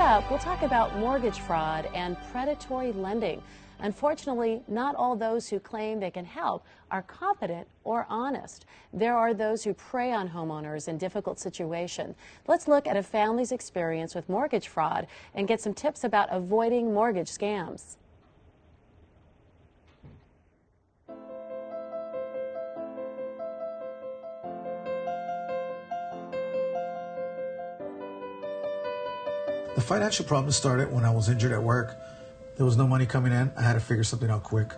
up, we'll talk about mortgage fraud and predatory lending. Unfortunately, not all those who claim they can help are competent or honest. There are those who prey on homeowners in difficult situations. Let's look at a family's experience with mortgage fraud and get some tips about avoiding mortgage scams. The financial problem started when I was injured at work. There was no money coming in. I had to figure something out quick.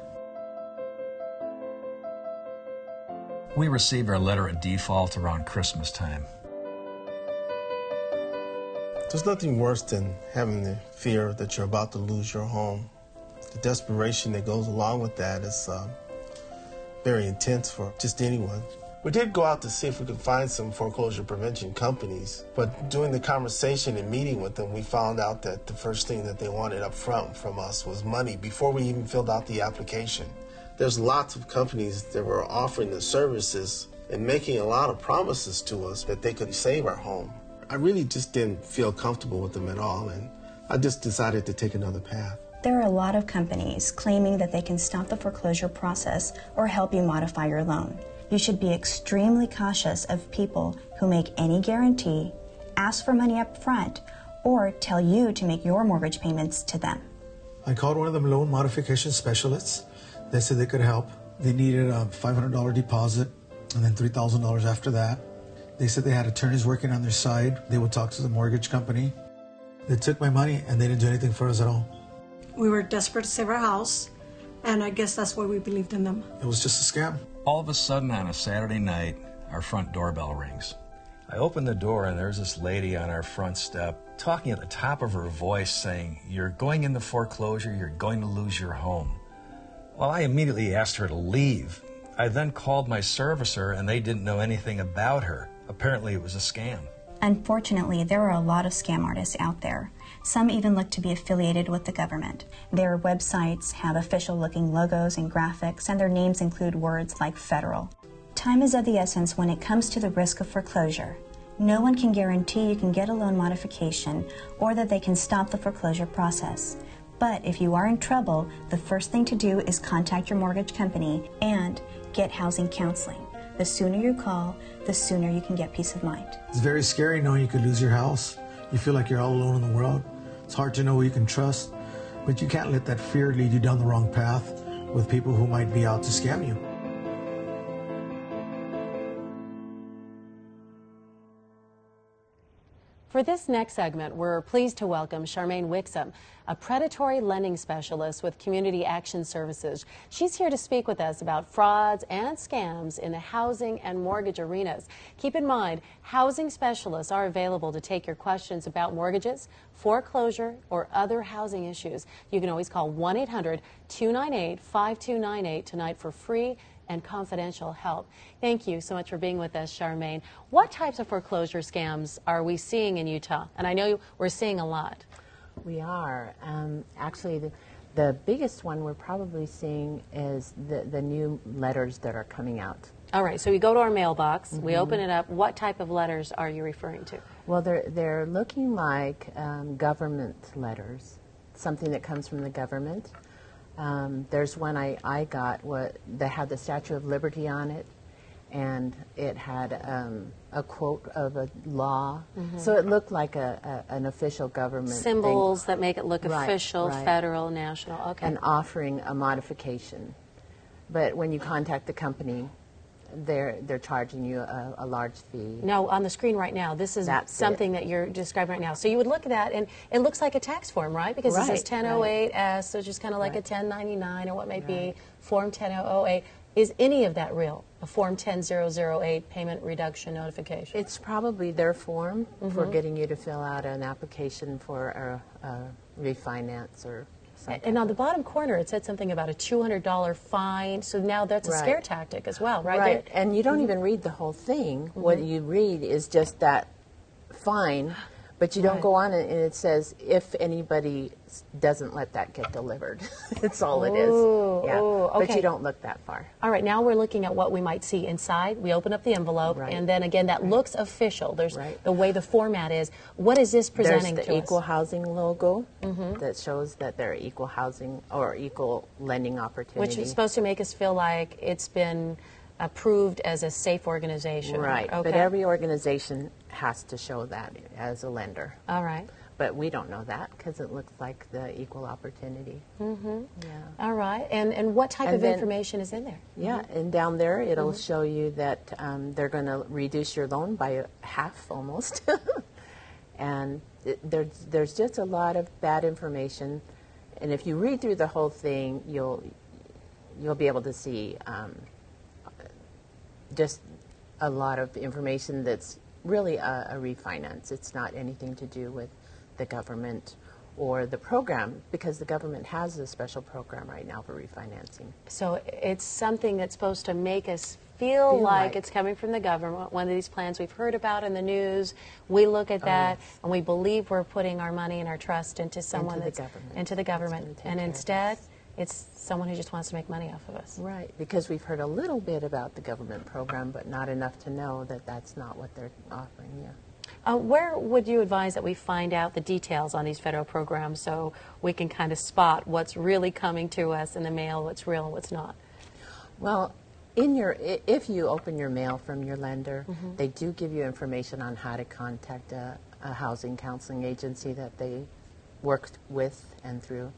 We received our letter of default around Christmas time. There's nothing worse than having the fear that you're about to lose your home. The desperation that goes along with that is very intense for just anyone. We did go out to see if we could find some foreclosure prevention companies, but during the conversation and meeting with them, we found out that the first thing that they wanted up front from us was money before we even filled out the application. There's lots of companies that were offering the services and making a lot of promises to us that they could save our home. I really just didn't feel comfortable with them at all, and I just decided to take another path. There are a lot of companies claiming that they can stop the foreclosure process or help you modify your loan. You should be extremely cautious of people who make any guarantee, ask for money up front, or tell you to make your mortgage payments to them. I called one of them loan modification specialists. They said they could help. They needed a $500 deposit and then $3,000 after that. They said they had attorneys working on their side. They would talk to the mortgage company. They took my money and they didn't do anything for us at all. We were desperate to save our house, and I guess that's why we believed in them. It was just a scam. All of a sudden on a Saturday night, our front doorbell rings. I open the door and there's this lady on our front step talking at the top of her voice saying, "You're going into foreclosure, you're going to lose your home." Well, I immediately asked her to leave. I then called my servicer and they didn't know anything about her. Apparently it was a scam. Unfortunately, there are a lot of scam artists out there. Some even look to be affiliated with the government. Their websites have official-looking logos and graphics, and their names include words like federal. Time is of the essence when it comes to the risk of foreclosure. No one can guarantee you can get a loan modification or that they can stop the foreclosure process. But if you are in trouble, the first thing to do is contact your mortgage company and get housing counseling. The sooner you call, the sooner you can get peace of mind. It's very scary knowing you could lose your house. You feel like you're all alone in the world. It's hard to know who you can trust, but you can't let that fear lead you down the wrong path with people who might be out to scam you. For this next segment, we're pleased to welcome Charmaine Wixom, a predatory lending specialist with Community Action Services. She's here to speak with us about frauds and scams in the housing and mortgage arenas. Keep in mind, housing specialists are available to take your questions about mortgages, foreclosure, or other housing issues. You can always call 1-800-298-5298 tonight for free and confidential help. Thank you so much for being with us, Charmaine. What types of foreclosure scams are we seeing in Utah? And I know we're seeing a lot. We are. Actually, the biggest one we're probably seeing is the new letters that are coming out. All right, so we go to our mailbox, we open it up. What type of letters are you referring to? Well, they're looking like government letters, something that comes from the government. There's one I got that had the Statue of Liberty on it, and it had a quote of a law. So it looked like an official government Symbols thing. that make it look official, right. Federal, national, okay. And offering a modification. But when you contact the company, they're charging you a large fee. Now, on the screen right now, this is something that you're describing right now. So you would look at that, and it looks like a tax form, right? Because it says 1008S, so it's just kind of like a 1099 or what may be Form 10008. Is any of that real? A Form 10008 payment reduction notification? It's probably their form for getting you to fill out an application for a refinance or something. And on the bottom corner, it said something about a $200 fine. So now that's a scare tactic as well, right? Right, and you don't even read the whole thing. What you read is just that fine, But you don't Right. go on and it says if anybody doesn't let that get delivered. It's all it is. Ooh, Yeah. ooh, But okay. you don't look that far. All right, now we're looking at what we might see inside. We open up the envelope, Right. and then again, that looks official. There's Right. the way the format is. What is this presenting There's to the us? equal housing logo that shows that there are equal housing or equal lending opportunity. Which is supposed to make us feel like it's been approved as a safe organization. Right. Okay. But every organization has to show that as a lender. All right. But we don't know that because it looks like the equal opportunity. Mm-hmm. Yeah. All right. And what type And of then- information is in there? Yeah, and down there it'll show you that they're going to reduce your loan by half almost. And there's just a lot of bad information. And if you read through the whole thing, you'll be able to see just a lot of information that's really a refinance. It's not anything to do with the government or the program, because the government has a special program right now for refinancing. So it's something that's supposed to make us feel like it's coming from the government. One of these plans we've heard about in the news. We look at that yes. and we believe we're putting our money and our trust into someone Into the that's government. into the That's government, gonna take and care of instead, us. it's someone who just wants to make money off of us. Right, because we've heard a little bit about the government program, but not enough to know that that's not what they're offering you. Where would you advise that we find out the details on these federal programs so we can kind of spot what's really coming to us in the mail, what's real and what's not? Well, if you open your mail from your lender, they do give you information on how to contact a housing counseling agency that they worked with and through.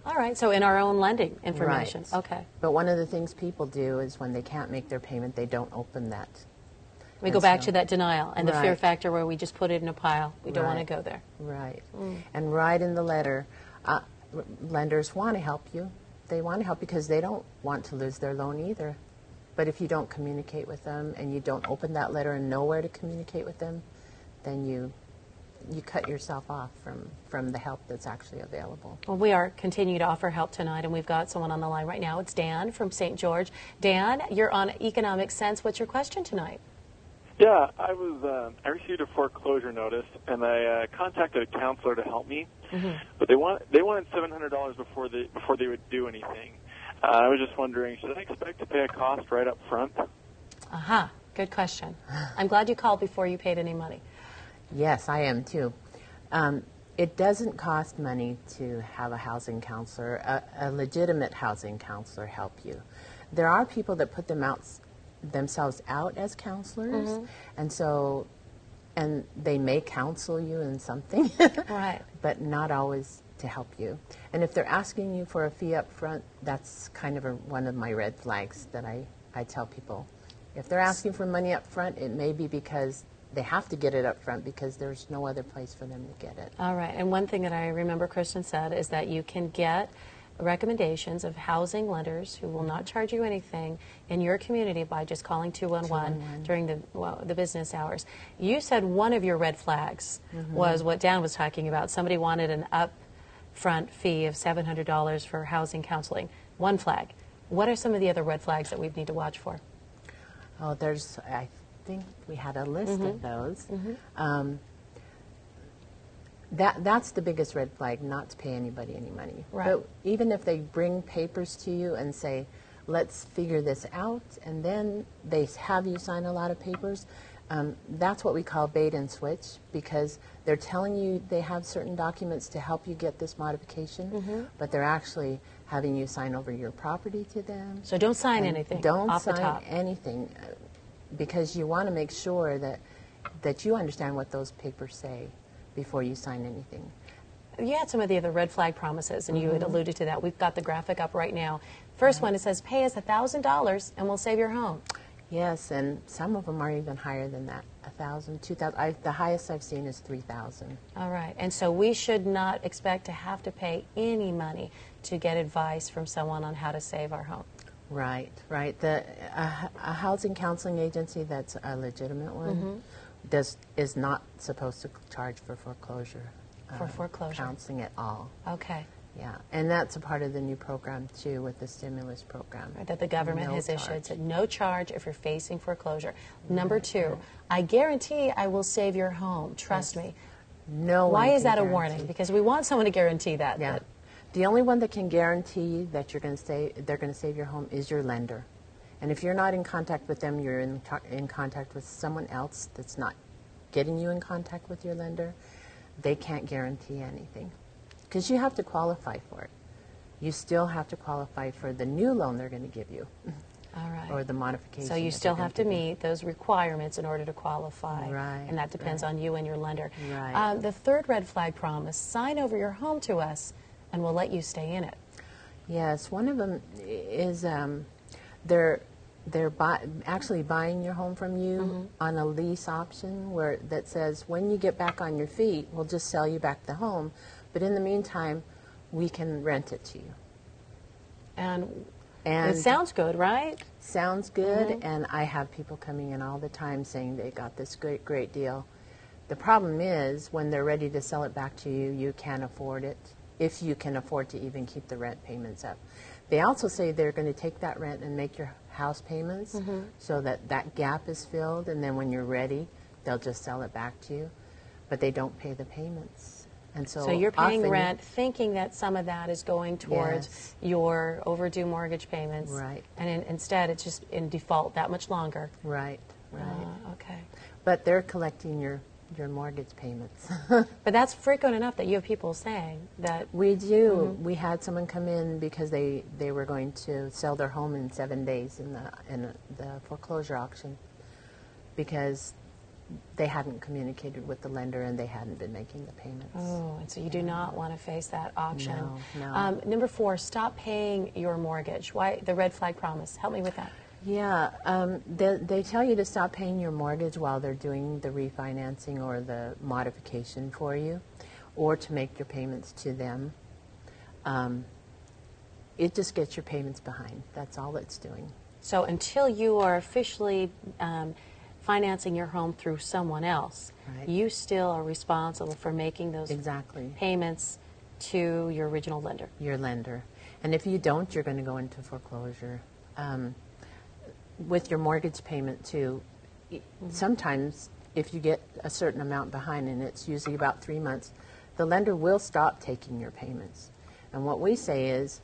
All right, so in our own lending information. Right. Okay. But one of the things people do is when they can't make their payment, they don't open that. We go back to that denial and the fear Right. factor where we just put it in a pile. We don't want to Right. go there. Right. And right in the letter, lenders want to help you. They want to help because they don't want to lose their loan either. But if you don't communicate with them and you don't open that letter and know where to communicate with them, then you cut yourself off from the help that's actually available. Well, we are continuing to offer help tonight, and we've got someone on the line right now. It's Dan from St. George. Dan, you're on Economic Sense. What's your question tonight? Yeah, I received a foreclosure notice, and I contacted a counselor to help me. But they wanted $700 before they would do anything. I was just wondering, should I expect to pay a cost right up front? Aha, good question. I'm glad you called before you paid any money. Yes, I am too. It doesn't cost money to have a housing counselor, a legitimate housing counselor help you. There are people that put themselves out as counselors, and they may counsel you in something, Right. but not always to help you. And if they're asking you for a fee up front, that's kind of one of my red flags that I tell people. If they're asking for money up front, it may be because they have to get it up front because there's no other place for them to get it. All right, and one thing that I remember Kristen said is that you can get recommendations of housing lenders who will not charge you anything in your community by just calling 211 during the business hours. You said one of your red flags was what Dan was talking about. Somebody wanted an upfront fee of $700 for housing counseling. One flag. What are some of the other red flags that we need to watch for? Oh, I think we had a list of those. That's the biggest red flag, not to pay anybody any money. Right. But even if they bring papers to you and say, let's figure this out, and then they have you sign a lot of papers, that's what we call bait and switch, because they're telling you they have certain documents to help you get this modification, but they're actually having you sign over your property to them. So don't sign And anything Don't off sign the top. anything, because you want to make sure that you understand what those papers say before you sign anything. You had some of the other red flag promises, and you had alluded to that. We've got the graphic up right now. First one, it says, pay us $1,000 and we'll save your home. Yes, and some of them are even higher than that, 1,000, 2,000. The highest I've seen is 3,000. All right, and so we should not expect to have to pay any money to get advice from someone on how to save our home. Right, right. A housing counseling agency that's a legitimate one is not supposed to charge for foreclosure. For foreclosure. Counseling at all. Okay. Yeah, and that's a part of the new program too, with the stimulus program. Right, that the government No has issued. charge. Said no charge if you're facing foreclosure. Number two, I guarantee I will save your home. Trust me. No one Why is can that a guarantee. warning? Because we want someone to guarantee that. Yeah. But The only one that can guarantee that you're going to they're going to save your home is your lender. And if you're not in contact with them, you're in contact with someone else that's not getting you in contact with your lender, they can't guarantee anything. Because you have to qualify for it. You still have to qualify for the new loan they're going to give you. all right. Or the modification. So you that still they're have to gonna give you. meet those requirements in order to qualify. Right, And that depends right. on you and your lender. Right. The third red flag promise, sign over your home to us and we'll let you stay in it. Yes, one of them is they're actually buying your home from you on a lease option where that says when you get back on your feet, we'll just sell you back the home, but in the meantime, we can rent it to you. And And it sounds good, right? sounds good, and I have people coming in all the time saying they got this great deal. The problem is when they're ready to sell it back to you, you can't afford it, if you can afford to even keep the rent payments up. They also say they're going to take that rent and make your house payments so that that gap is filled, and then when you're ready, they'll just sell it back to you. But they don't pay the payments. And So you're paying often- rent thinking that some of that is going towards Yes. your overdue mortgage payments. Right. And instead, it's just in default that much longer. Right, right. Okay. But they're collecting your mortgage payments. But that's frequent enough that you have people saying that. We do. We had someone come in because they were going to sell their home in 7 days in the foreclosure auction because they hadn't communicated with the lender and they hadn't been making the payments. Oh, and so you do not want to face that auction. No. Number 4, stop paying your mortgage. Why the red flag promise? Help me with that. Yeah, they tell you to stop paying your mortgage while they're doing the refinancing or the modification for you, or to make your payments to them. It just gets your payments behind. That's all it's doing. So until you are officially financing your home through someone else, Right. you still are responsible for making those Exactly. payments to your original lender. Your lender. And if you don't, you're going to go into foreclosure. With your mortgage payment, too, sometimes if you get a certain amount behind, and it's usually about 3 months, the lender will stop taking your payments. And what we say is,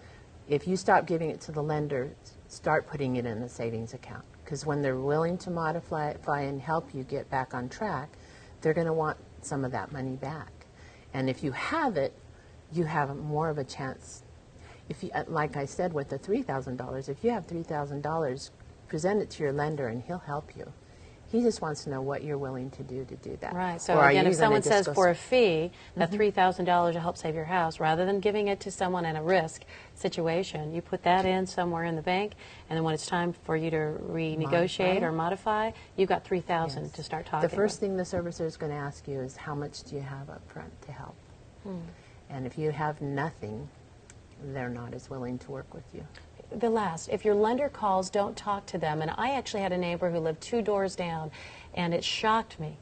if you stop giving it to the lender, start putting it in a savings account. Because when they're willing to modify and help you get back on track, they're going to want some of that money back. And if you have it, you have more of a chance. If you, like I said with the $3,000, if you have $3,000, present it to your lender and he'll help you. He just wants to know what you're willing to do that. Right. So Or are again, you if gonna someone just says go for a fee that $3,000 will help save your house, rather than giving it to someone in a risk situation, you put that in somewhere in the bank, and then when it's time for you to renegotiate or modify, you've got $3,000 Yes. to start talking. The first with. thing the servicer is going to ask you is how much do you have up front to help? And if you have nothing, they're not as willing to work with you. The last, if your lender calls, don't talk to them. And I actually had a neighbor who lived 2 doors down, and it shocked me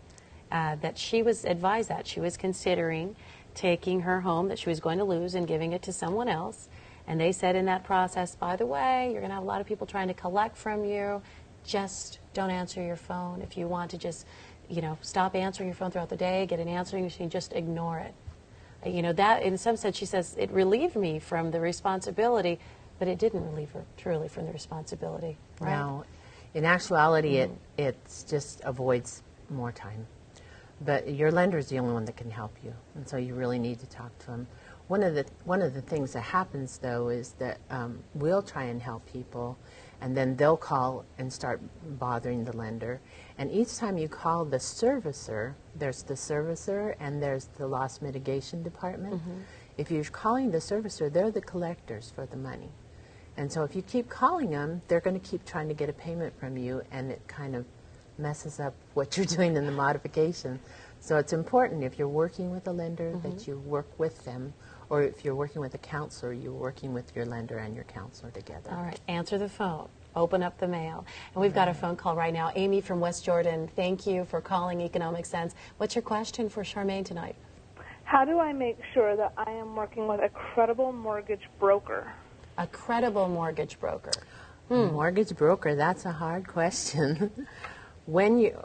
that she was advised that. She was considering taking her home that she was going to lose and giving it to someone else. And they said in that process, by the way, you're going to have a lot of people trying to collect from you. Just don't answer your phone. If you want to just, stop answering your phone throughout the day, get an answering machine, just ignore it. That, in some sense, she says, it relieved me from the responsibility, but it didn't relieve her truly from the responsibility. Right? Now, in actuality, it just avoids more time. But your lender is the only one that can help you, and so you really need to talk to them. One of the things that happens, though, is that we'll try and help people, and then they'll call and start bothering the lender. And each time you call the servicer, there's the servicer and there's the loss mitigation department. If you're calling the servicer, they're the collectors for the money. And so if you keep calling them, they're going to keep trying to get a payment from you, and it kind of messes up what you're doing in the modification. So it's important, if you're working with a lender, that you work with them, or if you're working with a counselor, you're working with your lender and your counselor together. All right, answer the phone. Open up the mail. And we've got a phone call right now. Amy from West Jordan, thank you for calling Economic Sense. What's your question for Charmaine tonight? How do I make sure that I am working with a credible mortgage broker? A credible mortgage broker. Mortgage broker, that's a hard question. When you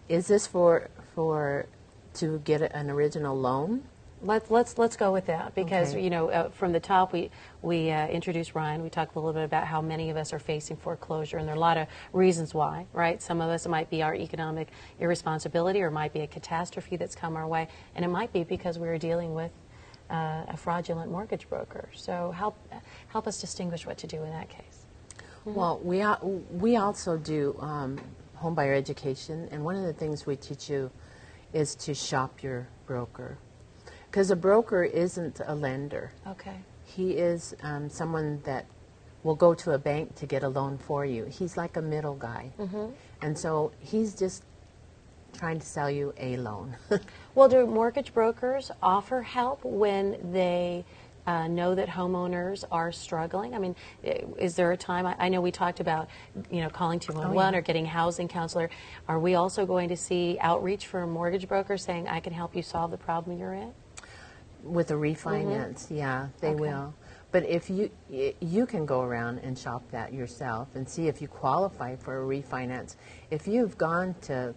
is this for to get an original loan. Let's go with that because Okay. you know from the top we introduced Ryan. We talked a little bit about how many of us are facing foreclosure, and there are a lot of reasons why. Right? Some of us, it might be our economic irresponsibility, or it might be a catastrophe that's come our way, and it might be because we are dealing with a fraudulent mortgage broker. So help us distinguish what to do in that case. Well, we also do homebuyer education, and one of the things we teach you is to shop your broker. Because a broker isn't a lender. Okay. He is someone that will go to a bank to get a loan for you. He's like a middle guy. And so he's just trying to sell you a loan. Well, do mortgage brokers offer help when they know that homeowners are struggling? I mean, is there a time? I know we talked about, you know, calling 211 or getting a housing counselor. Are we also going to see outreach for a mortgage broker saying, I can help you solve the problem you're in? With a refinance, yeah, they will. But if you can go around and shop that yourself and see if you qualify for a refinance. If you've gone to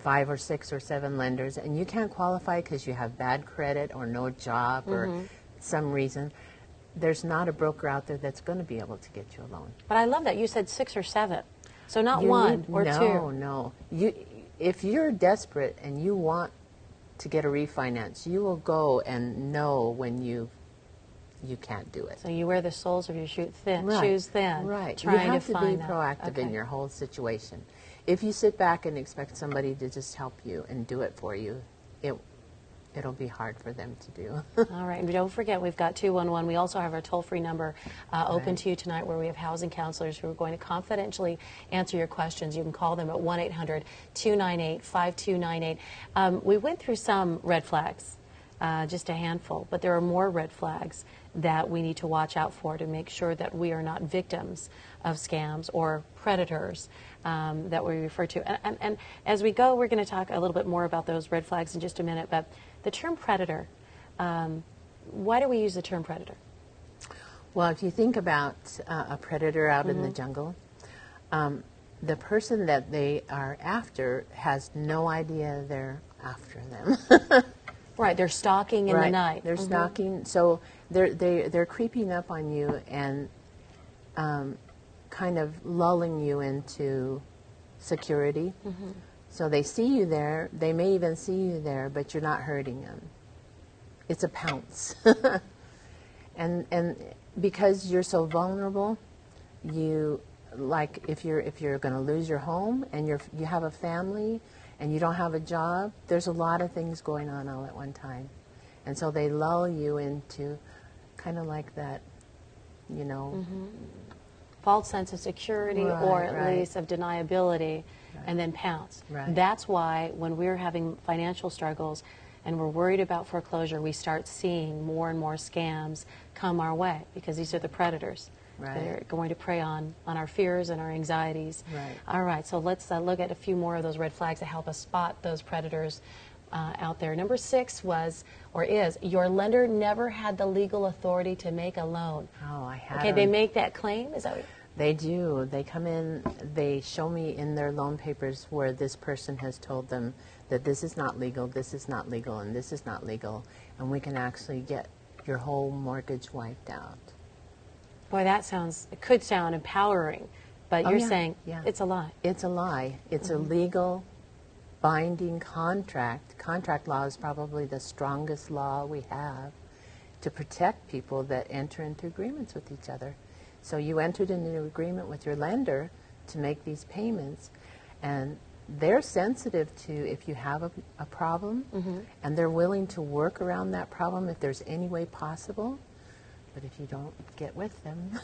5 or 6 or 7 lenders and you can't qualify because you have bad credit or no job or some reason, there's not a broker out there that's going to be able to get you a loan. But I love that. You said 6 or 7. So not You one need- or two. No. If you're desperate and you want to get a refinance, you will go and know when you can't do it. So you wear the soles of your shoes thin, Right. trying you have to to find be that. proactive in your whole situation. If you sit back and expect somebody to just help you and do it for you, it'll be hard for them to do. All right, and don't forget, we've got 211. We also have our toll-free number open Right. to you tonight, where we have housing counselors who are going to confidentially answer your questions. You can call them at 1-800-298-5298. We went through some red flags, just a handful, but there are more red flags that we need to watch out for to make sure that we are not victims of scams or predators that we refer to. And as we go, we're going to talk a little bit more about those red flags in just a minute, but the term predator, why do we use the term predator? Well, if you think about a predator out in the jungle, the person that they are after has no idea they're after them. Right, they're stalking in the night. They're stalking, so they're creeping up on you and kind of lulling you into security. So they see you there, they may even see you there, but you're not hurting them. It's a pounce. and because you're so vulnerable, you, like if you're going to lose your home and you have a family and you don't have a job, there's a lot of things going on all at one time. And so they lull you into kind of like that, you know. False sense of security, Right, or at right. least of deniability, and then pounce. Right. That's why when we're having financial struggles and we're worried about foreclosure, we start seeing more and more scams come our way, because these are the predators. Right. They're going to prey on our fears and our anxieties. Right. All right, so let's look at a few more of those red flags that help us spot those predators out there. Number 6 was, or is, your lender never had the legal authority to make a loan. Oh, I had Okay, they them. make that claim? Is that what? They do. They come in, they show me in their loan papers where this person has told them that this is not legal, this is not legal, and this is not legal, and we can actually get your whole mortgage wiped out. Boy, it could sound empowering, but Oh, you're yeah, saying yeah. it's a lie. It's a lie. It's a legal, binding contract. Contract law is probably the strongest law we have to protect people that enter into agreements with each other. So you entered into an agreement with your lender to make these payments, and they're sensitive to if you have a problem, and they're willing to work around that problem if there's any way possible. But if you don't get with them,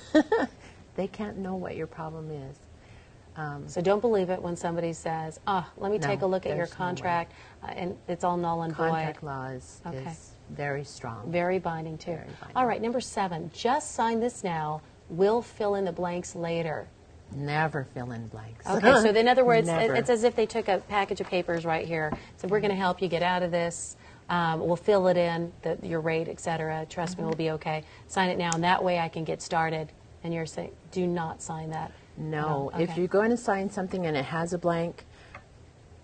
they can't know what your problem is. So don't believe it when somebody says, let me No, take a look at your there's no way. contract, and it's all null and void. Contract law is very strong. Very binding, too. Very binding. All right, number 7, just sign this now. We'll fill in the blanks later. Never fill in blanks. Okay, so in other words, Never. it's as if they took a package of papers right here. So we're going to help you get out of this. We'll fill it in, your rate, et cetera. Trust me, we'll be okay. Sign it now, and that way I can get started. And you're saying, do not sign that. No, Okay. if you're going to sign something and it has a blank,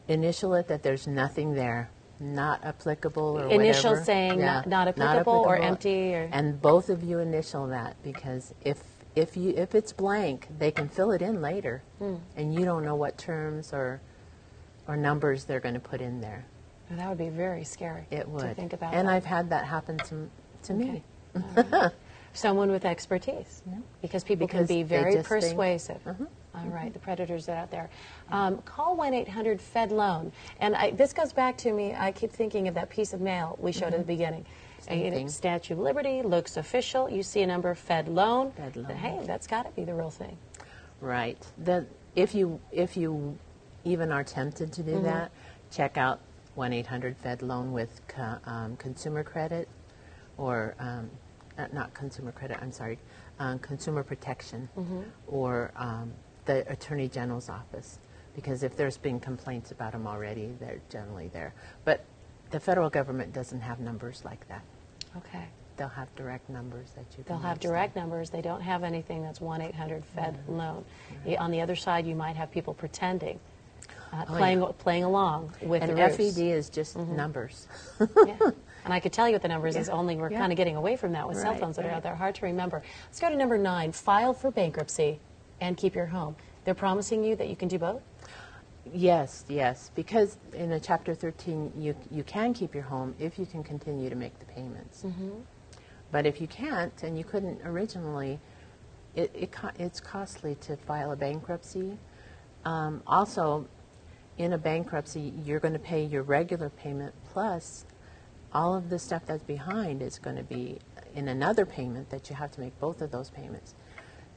initial it that there's nothing there. not applicable or Initial whatever. saying not applicable or empty, or and both of you initial that, because if it's blank, they can fill it in later, and you don't know what terms or numbers they're going to put in there. Well, that would be very scary. It would. To think about. And that. I've had that happen to me. Someone with expertise, because people can be they very just think- persuasive. All right, the predators are out there. Call 1-800-FED-LOAN. And this goes back to me, I keep thinking of that piece of mail we showed at the beginning. Same thing. Statue of Liberty, looks official. You see a number, FED-LOAN. FED-LOAN. Hey, that's got to be the real thing. Right. If you even are tempted to do that, check out 1-800-FED-LOAN with consumer credit, or not consumer credit, I'm sorry, consumer protection, or the Attorney General's office, because if there's been complaints about them already, they're generally there. But the federal government doesn't have numbers like that. Okay. They'll have direct numbers that you can They'll have use direct numbers. They don't have anything that's 1-800-FED-LOAN. On the other side, you might have people pretending, playing along with the ruse. FED is just numbers. Yeah. And I could tell you what the numbers is, only we're kind of getting away from that with cell phones that are out there. Hard to remember. Let's go to number 9, file for bankruptcy and keep your home. They're promising you that you can do both? Yes, because in a Chapter 13, you can keep your home if you can continue to make the payments. But if you can't, and you couldn't originally, it's costly to file a bankruptcy. Also, in a bankruptcy, you're going to pay your regular payment plus all of the stuff that's behind is going to be in another payment that you have to make both of those payments.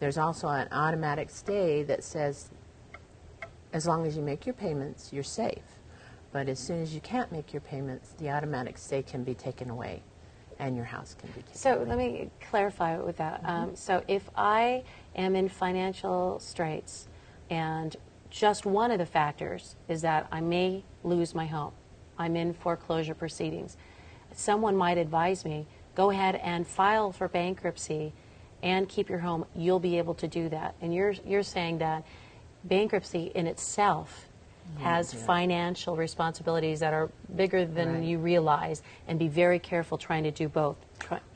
There's also an automatic stay that says as long as you make your payments, you're safe. But as soon as you can't make your payments, the automatic stay can be taken away and your house can be taken away. So let me clarify with that. So if I am in financial straits and just one of the factors is that I may lose my home, I'm in foreclosure proceedings, someone might advise me, go ahead and file for bankruptcy and keep your home. You'll be able to do that. And you're saying that bankruptcy in itself has financial responsibilities that are bigger than you realize, and be very careful trying to do both,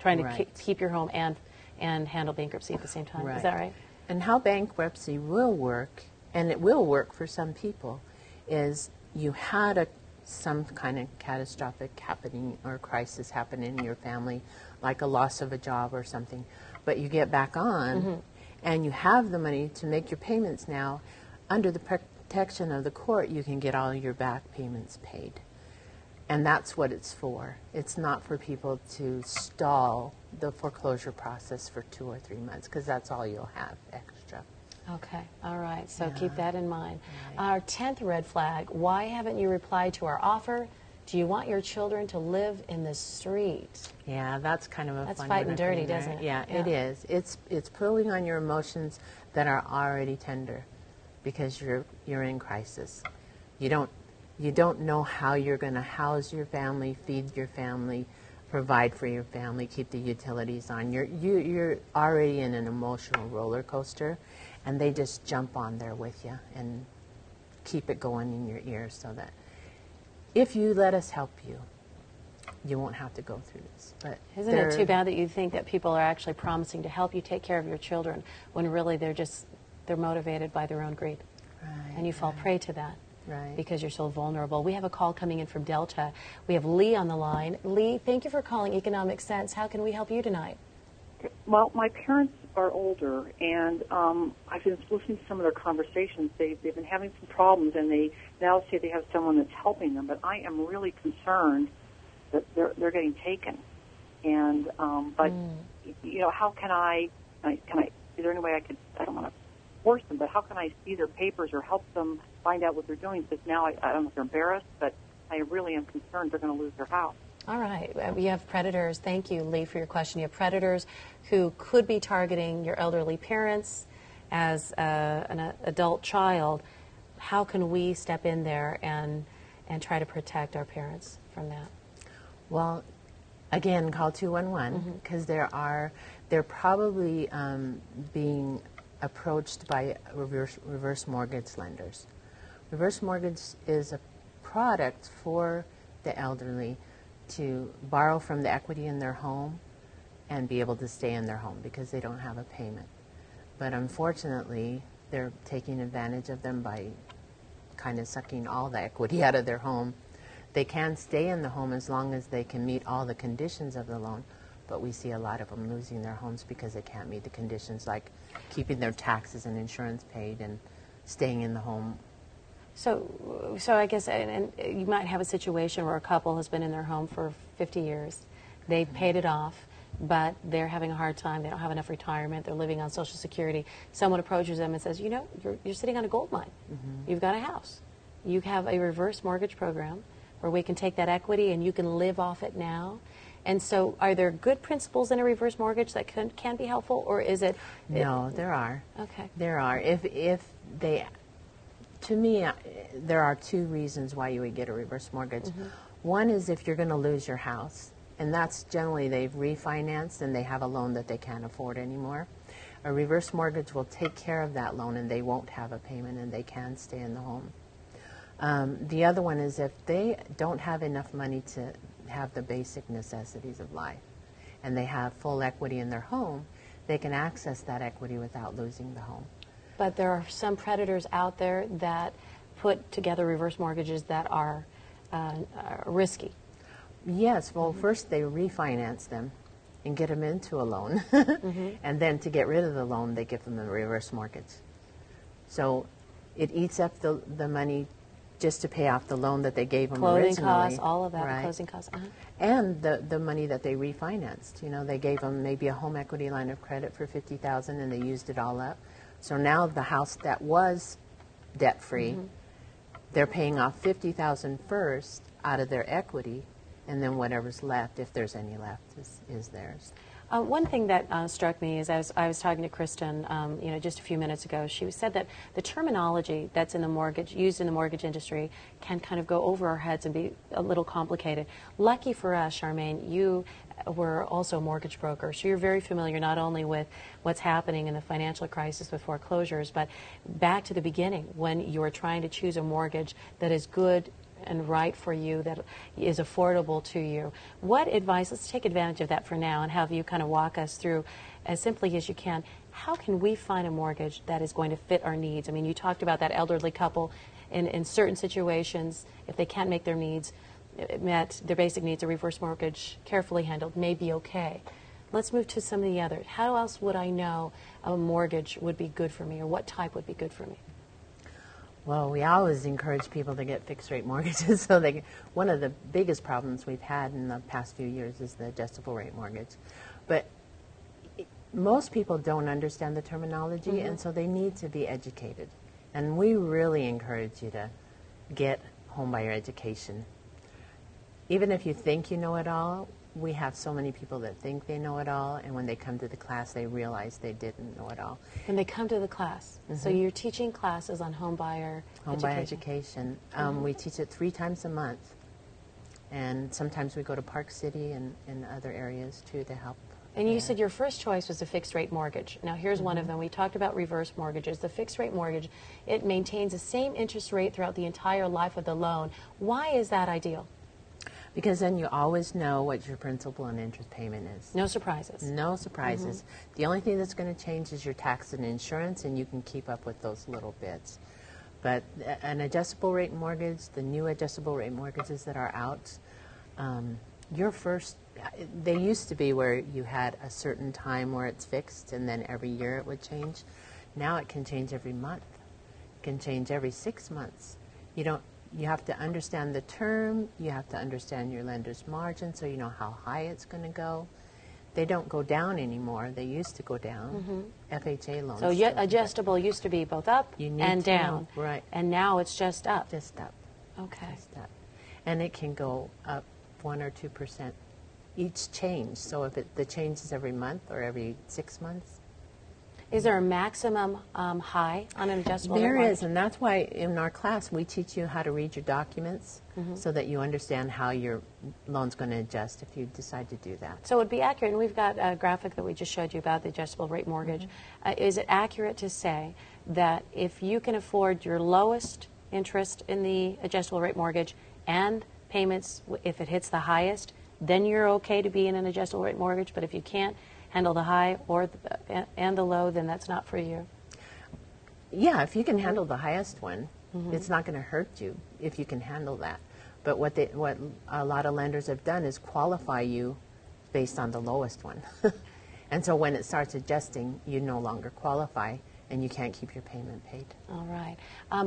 trying to keep your home and handle bankruptcy at the same time. Is that right? And how bankruptcy will work, and it will work for some people, is you had some kind of catastrophic happening or crisis happen in your family, like a loss of a job or something, but you get back on and you have the money to make your payments now. Under the protection of the court, you can get all your back payments paid. And that's what it's for. It's not for people to stall the foreclosure process for 2 or 3 months, because that's all you'll have extra. Okay, all right, so keep that in mind. Our 10th red flag, why haven't you replied to our offer? Do you want your children to live in the street? Yeah, that's kind of a That's fun fighting one, dirty, right? doesn't it? Yeah, it is. It's pulling on your emotions that are already tender because you're in crisis. You don't know how you're going to house your family, feed your family, provide for your family, keep the utilities on. You're already in an emotional roller coaster, and they just jump on there with you and keep it going in your ears, so that if you let us help you, you won't have to go through this. But isn't it too bad that you think that people are actually promising to help you take care of your children when really they're motivated by their own greed, and you fall prey to that. Right. Because you're so vulnerable. We have a call coming in from Delta. We have Lee on the line. Lee, thank you for calling Economic Sense. How can we help you tonight? Well, my parents are older, and I've been listening to some of their conversations. They've been having some problems, and they now say they have someone that's helping them. But I am really concerned that they're getting taken. And but you know, how can I? Is there any way I could? I don't want to force them, but how can I see their papers or help them find out what they're doing? Because now I don't know if they're embarrassed, but I really am concerned they're going to lose their house. All right. We have predators. Thank you, Lee, for your question. You have predators who could be targeting your elderly parents as an adult child. How can we step in there and try to protect our parents from that? Well, again, call 211, because they're probably being approached by reverse mortgage lenders. Reverse mortgage is a product for the elderly to borrow from the equity in their home and be able to stay in their home because they don't have a payment. But unfortunately, they're taking advantage of them by kind of sucking all the equity out of their home. They can stay in the home as long as they can meet all the conditions of the loan, but we see a lot of them losing their homes because they can't meet the conditions, like keeping their taxes and insurance paid and staying in the home. So I guess, and you might have a situation where a couple has been in their home for 50 years. They've paid it off, but they're having a hard time. They don't have enough retirement. They're living on Social Security. Someone approaches them and says, you know, you're sitting on a gold mine. You've got a house. You have a reverse mortgage program where we can take that equity and you can live off it now. And so are there good principles in a reverse mortgage that can be helpful, or is it? No, there are. Okay. There are. If they, to me, there are two reasons why you would get a reverse mortgage. One is if you're going to lose your house, and that's generally they've refinanced and they have a loan that they can't afford anymore. A reverse mortgage will take care of that loan and they won't have a payment and they can stay in the home. The other one is if they don't have enough money to have the basic necessities of life and they have full equity in their home, they can access that equity without losing the home. But there are some predators out there that put together reverse mortgages that are risky. Yes, well, first they refinance them and get them into a loan. And then to get rid of the loan, they give them a reverse mortgage. So it eats up the money just to pay off the loan that they gave them originally. Closing costs, all of that, right. Closing costs. And the money that they refinanced. You know, they gave them maybe a home equity line of credit for $50,000 and they used it all up. So now the house that was debt-free, they're paying off $50,000 first out of their equity, and then whatever's left, if there's any left, is theirs. One thing that struck me is I was talking to Kristen, just a few minutes ago. She said that the terminology that's in the mortgage, used in the mortgage industry, can kind of go over our heads and be a little complicated. Lucky for us, Charmaine, you were also a mortgage broker, so you're very familiar not only with what's happening in the financial crisis with foreclosures, but back to the beginning when you were trying to choose a mortgage that is good and right for you, that is affordable to you. What advice, let's take advantage of that for now and have you kind of walk us through as simply as you can, how can we find a mortgage that is going to fit our needs? I mean, you talked about that elderly couple in certain situations, if they can't make their needs met, their basic needs, a reverse mortgage carefully handled may be okay. Let's move to some of the others. How else would I know a mortgage would be good for me, or what type would be good for me? Well, we always encourage people to get fixed-rate mortgages. One of the biggest problems we've had in the past few years is the adjustable-rate mortgage. But most people don't understand the terminology, and so they need to be educated. And we really encourage you to get homebuyer education. Even if you think you know it all, we have so many people that think they know it all, and when they come to the class, they realize they didn't know it all. When they come to the class, so you're teaching classes on homebuyer education. We teach it 3 times a month, and sometimes we go to Park City and other areas too to help. And you said your first choice was a fixed-rate mortgage. Now here's one of them. We talked about reverse mortgages. The fixed-rate mortgage, it maintains the same interest rate throughout the entire life of the loan. Why is that ideal? Because then you always know what your principal and interest payment is. No surprises. No surprises. The only thing that's going to change is your tax and insurance, and you can keep up with those little bits. But an adjustable rate mortgage, the new adjustable rate mortgages that are out, they used to be where you had a certain time where it's fixed and then every year it would change. Now it can change every month. It can change every 6 months. You have to understand the term, you have to understand your lender's margin so you know how high it's going to go. They don't go down anymore. They used to go down. FHA loans. So adjustable used to be both up and down. Right. And now it's just up. Just up. Okay. Just up. And it can go up 1 or 2% each change. So if the change is every month or every 6 months. Is there a maximum high on an adjustable There mortgage? is, and that's why in our class we teach you how to read your documents so that you understand how your loan's going to adjust if you decide to do that. So it would be accurate, and we've got a graphic that we just showed you about the adjustable rate mortgage. Is it accurate to say that if you can afford your lowest interest in the adjustable rate mortgage and payments, if it hits the highest, then you're okay to be in an adjustable rate mortgage. But if you can't handle the high or and the low, then that's not for you. Yeah, if you can handle the highest one, it's not going to hurt you if you can handle that. But what a lot of lenders have done is qualify you based on the lowest one. And so when it starts adjusting, you no longer qualify and you can't keep your payment paid. All right.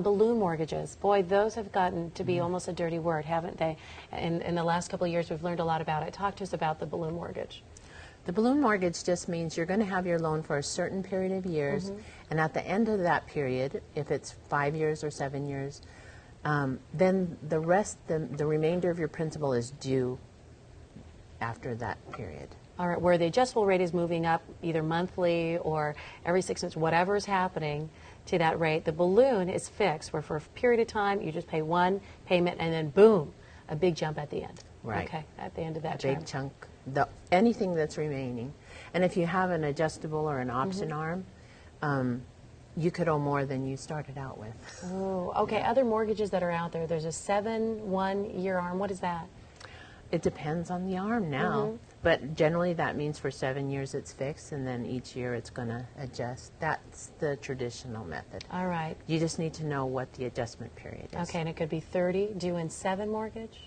Balloon mortgages. Boy, those have gotten to be almost a dirty word, haven't they? In the last couple of years, we've learned a lot about it. Talk to us about the balloon mortgage. The balloon mortgage just means you're going to have your loan for a certain period of years, and at the end of that period, if it's 5 years or 7 years, then the remainder of your principal is due after that period. All right, where the adjustable rate is moving up either monthly or every 6 months, whatever is happening to that rate, the balloon is fixed, where for a period of time you just pay one payment and then boom, a big jump at the end. Right. Okay, at the end of that term. A big chunk, anything that's remaining. And if you have an adjustable or an option arm, you could owe more than you started out with. Oh, okay. Yeah. Other mortgages that are out there, there's a 7-1-year arm. What is that? It depends on the arm now. But generally that means for 7 years it's fixed, and then each year it's going to adjust. That's the traditional method. All right. You just need to know what the adjustment period is. Okay, and it could be 30, due in 7 mortgage?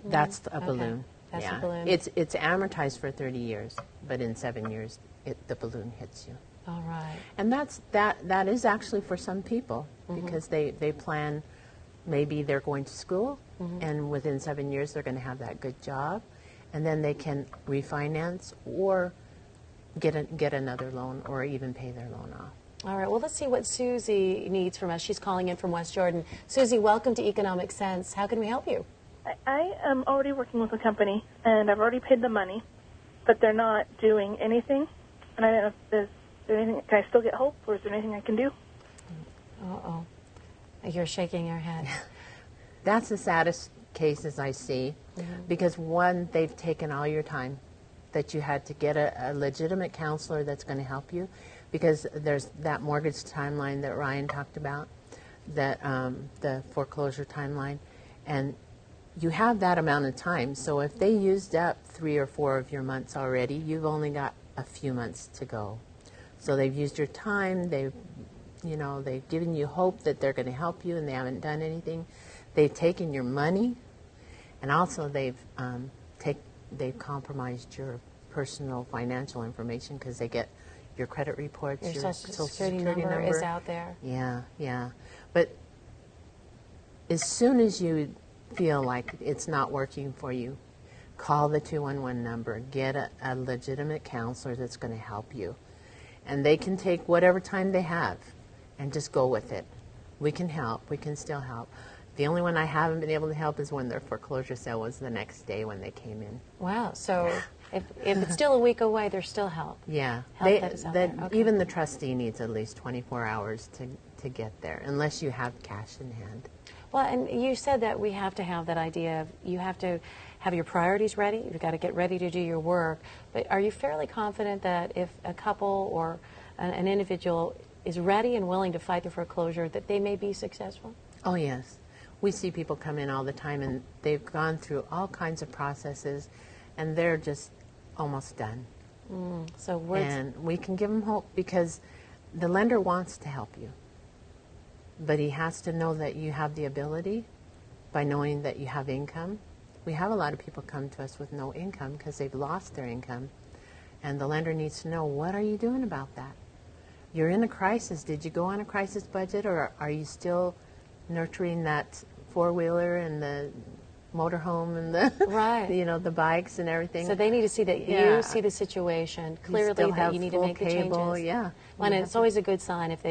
That's a balloon. Okay. That's a balloon. It's amortized for 30 years, but in 7 years the balloon hits you. All right. And that is actually for some people, because they plan, maybe they're going to school, and within 7 years they're going to have that good job, and then they can refinance or get another loan or even pay their loan off. All right, well, let's see what Susie needs from us. She's calling in from West Jordan. Susie, welcome to Economic Sense. How can we help you? I am already working with a company, and I've already paid the money, but they're not doing anything. And I don't know if there's anything. Can I still get help, or is there anything I can do? Uh-oh. You're shaking your head. That's the saddest cases I see, because one, they've taken all your time that you had to get a legitimate counselor that's going to help you, because there's that mortgage timeline that Ryan talked about, that the foreclosure timeline, and you have that amount of time. So if they used up 3 or 4 of your months already, you've only got a few months to go. So they've used your time, they've given you hope that they're going to help you, and they haven't done anything. They've taken your money, and also they've compromised your personal financial information, because they get your credit reports, your Social Security number is out there. Yeah. But as soon as you feel like it's not working for you, call the 211 number, get a legitimate counselor that's going to help you. And they can take whatever time they have and just go with it. We can help. We can still help. The only one I haven't been able to help is when their foreclosure sale was the next day when they came in. Wow. So if it's still a week away, there's still help. Yeah. Help that is out there. Okay. Even the trustee needs at least 24 hours to get there, unless you have cash in hand. Well, and you said that we have to have that idea of you have to have your priorities ready. You've got to get ready to do your work. But are you fairly confident that if a couple or an individual is ready and willing to fight the foreclosure, that they may be successful? Oh, yes. We see people come in all the time, and they've gone through all kinds of processes, and they're just almost done. And we can give them hope, because the lender wants to help you. But he has to know that you have the ability by knowing that you have income. We have a lot of people come to us with no income because they've lost their income. And the lender needs to know, what are you doing about that? You're in a crisis. Did you go on a crisis budget, or are you still nurturing that four-wheeler and the motorhome and the the bikes and everything? So they need to see that you see the situation clearly, that you need to make the changes. Yeah. Well, and it's always a good sign if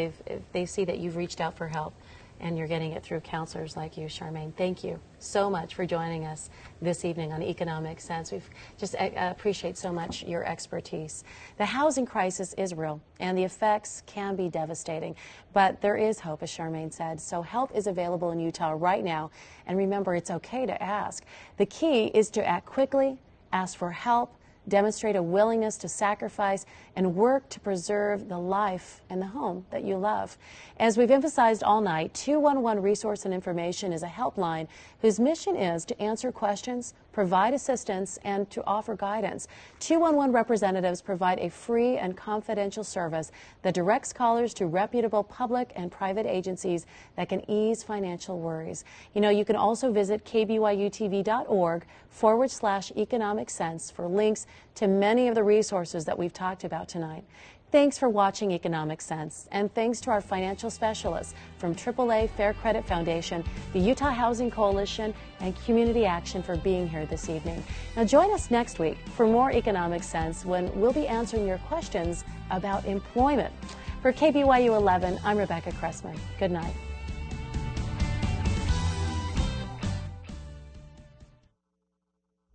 they see that you've reached out for help and you're getting it through counselors like you, Charmaine. Thank you so much for joining us this evening on Economic Sense. We just appreciate so much your expertise. The housing crisis is real, and the effects can be devastating. But there is hope, as Charmaine said. So help is available in Utah right now. And remember, it's okay to ask. The key is to act quickly, ask for help, demonstrate a willingness to sacrifice and work to preserve the life and the home that you love. As we've emphasized all night, 211 Resource and Information is a helpline whose mission is to answer questions, provide assistance, and to offer guidance. 211 representatives provide a free and confidential service that directs callers to reputable public and private agencies that can ease financial worries. You know, you can also visit kbyutv.org/economic sense for links to many of the resources that we've talked about tonight. Thanks for watching Economic Sense, and thanks to our financial specialists from AAA Fair Credit Foundation, the Utah Housing Coalition, and Community Action for being here this evening. Now join us next week for more Economic Sense when we'll be answering your questions about employment. For KBYU 11, I'm Rebecca Cressman. Good night.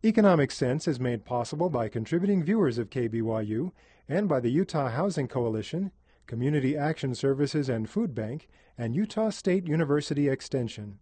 Economic Sense is made possible by contributing viewers of KBYU and by the Utah Housing Coalition, Community Action Services and Food Bank, and Utah State University Extension.